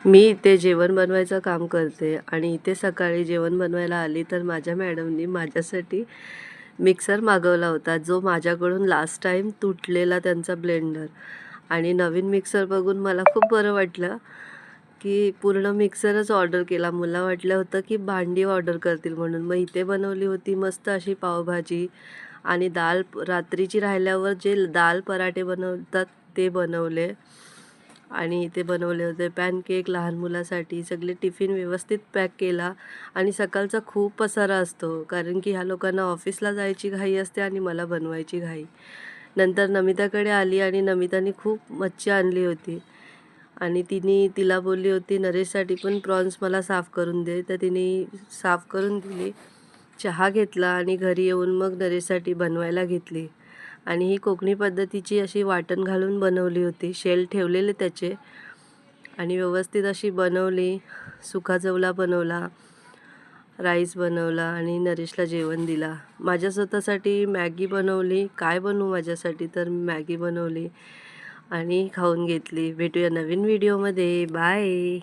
मी इथे जेवण बनवायचं काम करते आणि इथे सकाळी जेवण बनवायला आली तर माझ्या मॅडमनी माझ्यासाठी मिक्सर मागवला होता, जो माझ्याकडून लास्ट टाईम तुटलेला त्यांचा ब्लेंडर. आणि नवीन मिक्सर बघून मला खूप बरं वाटलं, की पूर्ण मिक्सरच ऑर्डर केला. मला वाटलं होतं की भांडी ऑर्डर करतील म्हणून. मग इथे बनवली होती मस्त अशी पावभाजी आणि रात्रीची राहिल्यावर जे दाल पराठे बनवतात ते बनवले. आणि इथे बनवले होते पॅनकेक लहान मुलासाठी. सगळे टिफिन व्यवस्थित पॅक केला आणि सकाळचा खूप पसारा असतो, कारण की ह्या लोकांना ऑफिसला जायची घाई असते आणि मला बनवायची घाई. नंतर नमिताकडे आली आणि नमिताने खूप मच्छी आणली होती आणि तिला बोलली होती नरेशसाठी पण प्रॉन्स मला साफ करून दे, तर तिने साफ करून दिली. चहा घेतला आणि घरी येऊन मग नरेशसाठी बनवायला घेतली. आणि ही कोकणी पद्धतीची अशी वाटण घालून बनवली होती. शेल ठेवलेले त्याचे आणि व्यवस्थित अशी बनवली. सुका चवला बनवला, राईस बनवला आणि नरेशला जेवण दिला. माझ्या स्वतःसाठी मॅगी बनवली. काय बनवू माझ्यासाठी, तर मॅगी बनवली आणि खाऊन घेतली. भेटूया नवीन व्हिडिओमध्ये. बाय.